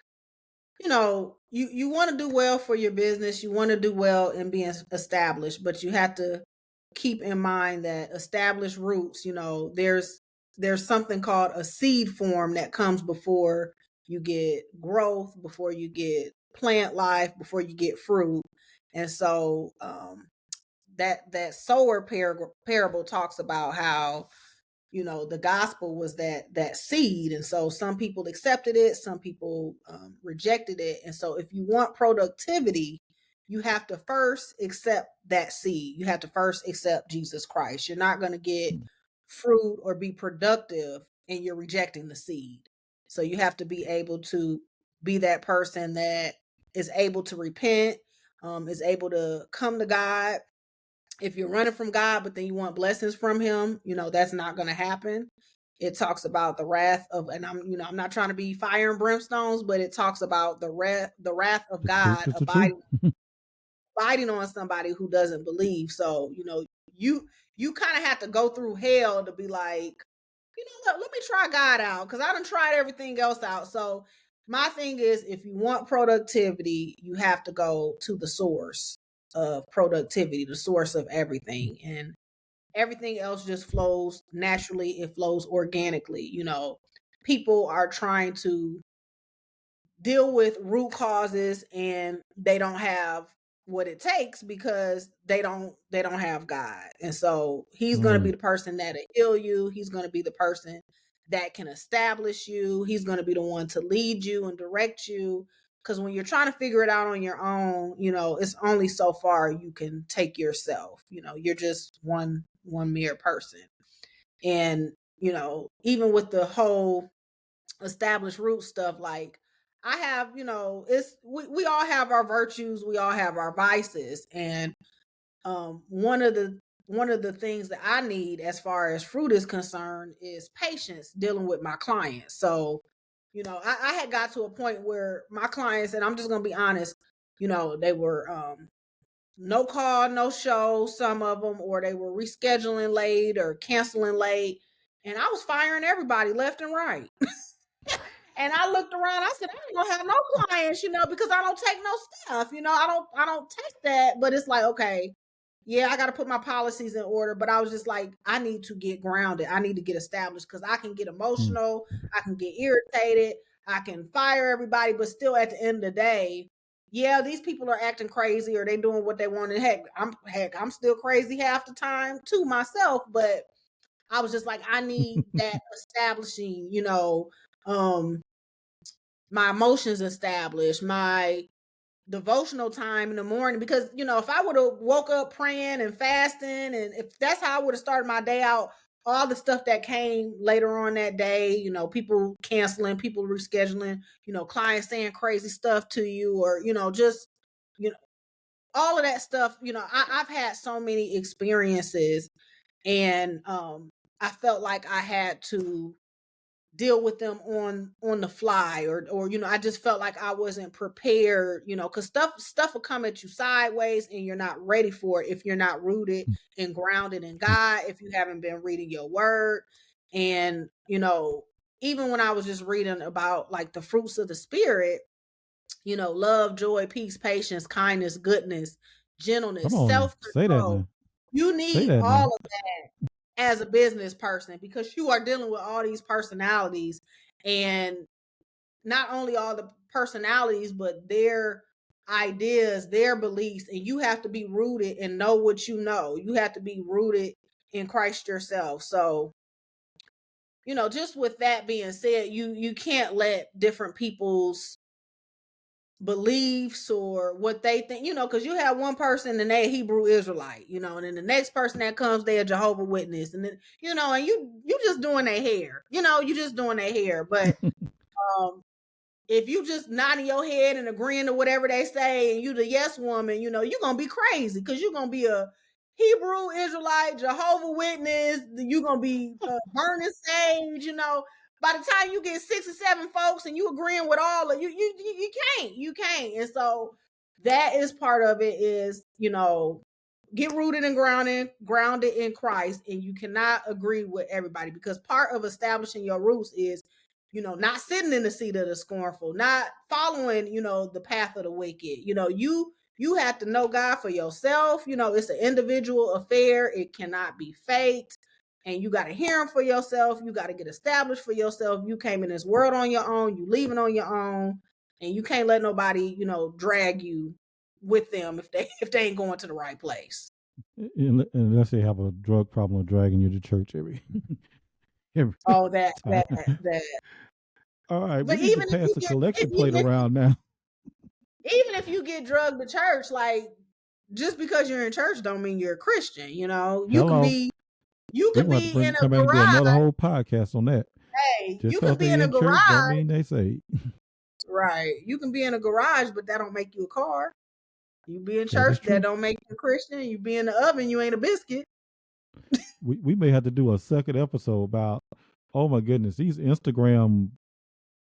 you want to do well for your business. You want to do well in being established, but you have to keep in mind that established roots, there's something called a seed form that comes before you get growth, before you get plant life, before you get fruit. And so that sower parable talks about how the gospel was that seed, and so some people accepted it, some people rejected it. And so if you want productivity, you have to first accept that seed. You have to first accept Jesus Christ. You're not going to get fruit or be productive and you're rejecting the seed. So you have to be able to be that person that is able to repent, is able to come to God. If you're running from God, but then you want blessings from him, that's not going to happen. It talks about the wrath of, and I'm not trying to be fire and brimstones, but it talks about the wrath of The truth God is the truth. abiding on somebody who doesn't believe. So, you kind of have to go through hell to be like, let me try God out, because I done tried everything else out. So my thing is, if you want productivity, you have to go to the source of productivity, the source of everything. And everything else just flows naturally. It flows organically. People are trying to deal with root causes and they don't have what it takes because they don't have God. And so he's going to be Right. the person that'll heal you. He's going to be the person that can establish you. He's going to be the one to lead you and direct you, because when you're trying to figure it out on your own, it's only so far you can take yourself. You're just one mere person. And even with the whole established root stuff, like, I have, it's we all have our virtues, we all have our vices. And one of the things that I need as far as fruit is concerned is patience dealing with my clients. So I had got to a point where my clients, and I'm just gonna be honest, they were no call, no show, some of them, or they were rescheduling late or canceling late, and I was firing everybody left and right. And I looked around, I said, I ain't gonna have no clients, because I don't take no stuff. I don't take that. But it's like, okay, yeah, I gotta put my policies in order. But I was just like, I need to get grounded. I need to get established, because I can get Mm. emotional, I can get irritated, I can fire everybody, but still at the end of the day, yeah, these people are acting crazy or they doing what they want. And I'm still crazy half the time too myself. But I was just like, I need that establishing, um my emotions established, my devotional time in the morning. Because if I would have woke up praying and fasting, and if that's how I would have started my day out, all the stuff that came later on that day, people canceling, people rescheduling, clients saying crazy stuff to you, or just you know all of that stuff. I've had so many experiences, and I felt like I had to deal with them on the fly, or I just felt like I wasn't prepared, because stuff will come at you sideways and you're not ready for it if you're not rooted and grounded in God, if you haven't been reading your word. And even when I was just reading about like the fruits of the spirit, love, joy, peace, patience, kindness, goodness, Come gentleness, on now. Say that self-control, now. you Say need that all now. of as a business person, because you are dealing with all these personalities, and not only all the personalities, but their ideas, their beliefs. And you have to be rooted and know what you have to be rooted in Christ yourself. So just with that being said, you can't let different people's beliefs or what they think, because you have one person and they Hebrew Israelite, and then the next person that comes, they're a Jehovah Witness, and then and you just doing their hair, you just doing their hair. But if you just nodding your head and agreeing to whatever they say and you the yes woman, you're gonna be crazy because you're gonna be a Hebrew Israelite, Jehovah Witness, you're gonna be burning sage, by the time you get 6 or 7 folks and you agreeing with all of you can't. And so that is part of it is, get rooted and grounded in Christ, and you cannot agree with everybody, because part of establishing your roots is, not sitting in the seat of the scornful, not following, the path of the wicked. You have to know God for yourself. It's an individual affair. It cannot be faked. And you got to hear him for yourself. You got to get established for yourself. You came in this world on your own. You leaving on your own. And you can't let nobody, drag you with them if they ain't going to the right place. Unless they have a drug problem or dragging you to church every Oh, that. All right, we But need to even if pass you the get, collection plate around now. even if you get drugged to church, like, just because you're in church don't mean you're a Christian. You can Hello. be We're going to have to in a come back and do garage. another whole podcast on that. Hey, Just you because can be they in a in church don't garage, mean they saved. right? You can be in a garage, but that don't make you a car. You be in That is church, true. that don't make you a Christian. You be in the oven, you ain't a biscuit. We may have to do a second episode about, oh my goodness, these Instagram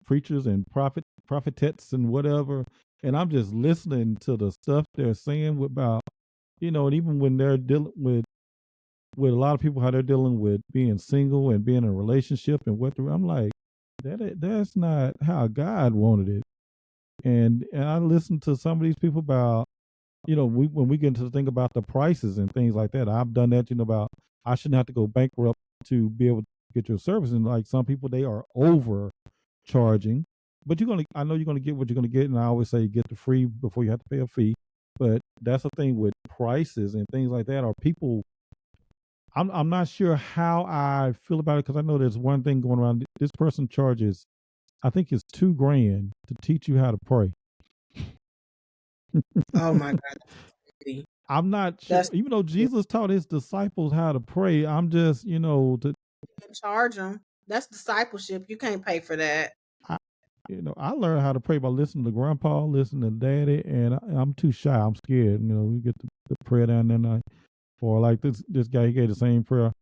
preachers and prophetess and whatever. And I'm just listening to the stuff they're saying about, and even when they're dealing with a lot of people, how they're dealing with being single and being in a relationship and what I'm like, that's not how God wanted it. And I listen to some of these people about, when we get into the thing about the prices and things like that. I've done that, about I shouldn't have to go bankrupt to be able to get your service. And like some people, they are overcharging. But I know you're gonna get what you're gonna get, and I always say get the free before you have to pay a fee. But that's the thing with prices and things like that. Are people? I'm not sure how I feel about it, because I know there's one thing going around. This person charges, I think it's $2,000 to teach you how to pray. Oh my God. I'm not sure, That's even though Jesus taught his disciples how to pray. I'm just, charge them. That's discipleship. You can't pay for that. I, I learned how to pray by listening to Grandpa, listening to Daddy, and I'm too shy. I'm scared. We get the prayer down there, or like this guy, he gave the same prayer.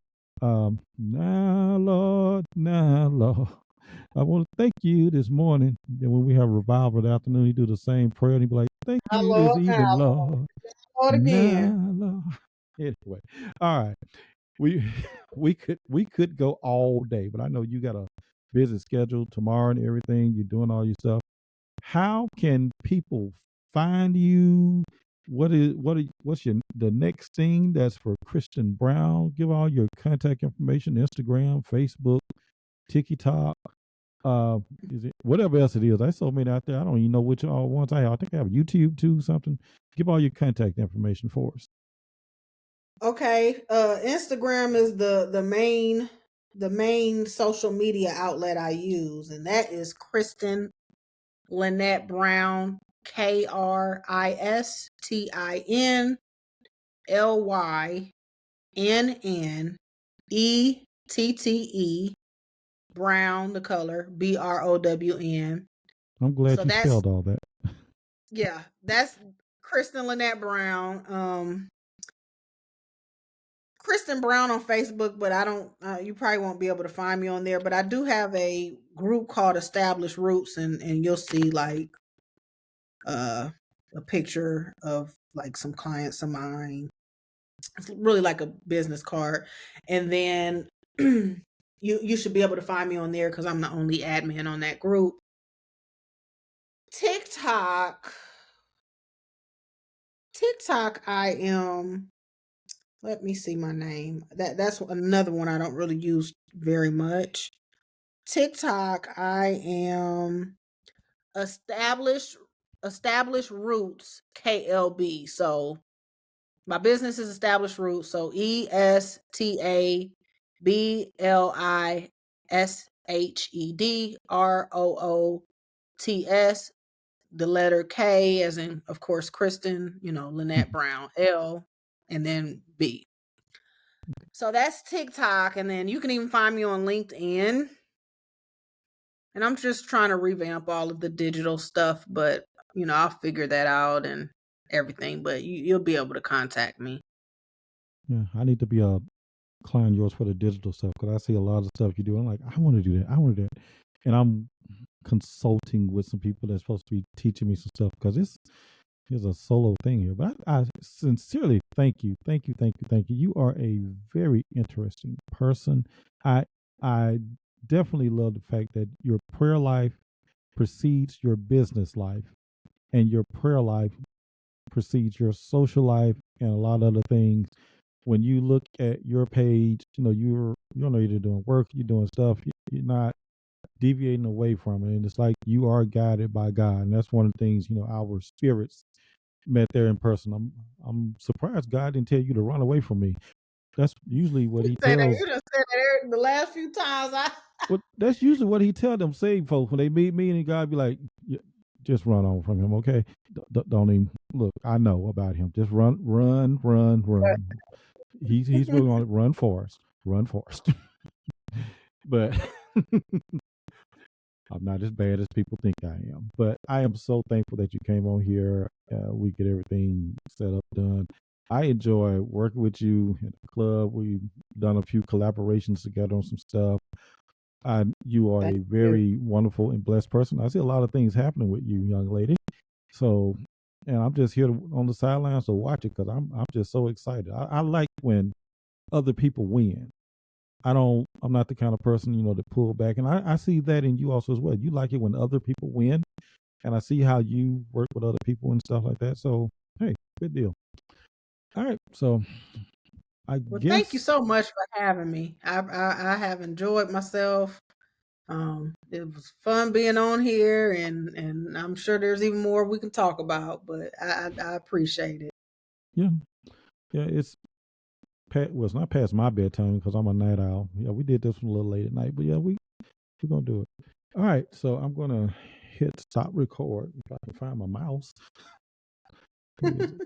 Now Lord, I want to thank you this morning. Then when we have revival in the afternoon, he do the same prayer, and he be like, thank Now, you this Lord, now, evening, Lord. Lord. Lord again. Now, Lord. Anyway, all right. We we could go all day, but I know you got a busy schedule tomorrow and everything. You're doing all your stuff. How can people find you? What's the next thing that's for Kristin Brown? Give all your contact information: Instagram, Facebook, TikTok, is it whatever else it is? There's so many out there. I don't even know which all ones I have. I think I have YouTube too, something. Give all your contact information for us. Okay. Instagram is the main social media outlet I use, and that is Kristin Lynette Brown, KristinLynnette Brown, the color BROWN. I'm glad So you that's spelled all that. that's Kristin Lynette Brown. Kristin Brown on Facebook, but I don't. You probably won't be able to find me on there. But I do have a group called Established Roots, and you'll see like a picture of like some clients of mine. It's really like a business card, and then you should be able to find me on there because I'm the only admin on that group. TikTok, I am. Let me see my name. That's another one I don't really use very much. TikTok, I am established roots KLB. So my business is Established Roots. So ESTABLISHEDROOTS. The letter K, as in, of course, Kristin, Lynette Brown, L, and then B. So that's TikTok. And then you can even find me on LinkedIn. And I'm just trying to revamp all of the digital stuff, but I'll figure that out and everything. But you'll be able to contact me. Yeah, I need to be a client of yours for the digital stuff because I see a lot of stuff you do. I'm like, I want to do that. I want to do that. And I'm consulting with some people that's supposed to be teaching me some stuff because it's a solo thing here. But I sincerely thank you. Thank you. Thank you. Thank you. You are a very interesting person. I definitely love the fact that your prayer life precedes your business life and your prayer life precedes your social life and a lot of other things. When you look at your page, you're doing work, you're doing stuff, you're not deviating away from it. And it's like you are guided by God. And that's one of the things, our spirits met there in person. I'm surprised God didn't tell you to run away from me. That's usually what You he say that tells. you just said that the last few times I Well, that's usually what he tell them saved folks when they meet me, and God be like, "Yeah, just run on from him, okay? Don't even look. I know about him. Just run, run, run, run. He's really on it. Run Forest, run Forest." But I'm not as bad as people think I am. But I am so thankful that you came on here. We get everything set up, done. I enjoy working with you in the club. We've done a few collaborations together on some stuff. You are Thank a you. very wonderful and blessed person. I see a lot of things happening with you, young lady. So, and I'm just here on the sidelines to watch it because I'm just so excited. I like when other people win. I'm not the kind of person, to pull back. And I see that in you also as well. You like it when other people win. And I see how you work with other people and stuff like that. So, hey, good deal. All right. So I Well, thank you guess, so much for having me. I have enjoyed myself. It was fun being on here, and I'm sure there's even more we can talk about. But I appreciate it. yeah, yeah, it's not past my bedtime because I'm a night owl. Yeah, we did this one a little late at night, but yeah, we're gonna do it. All right, so I'm gonna hit stop record if I can find my mouse. Where is it?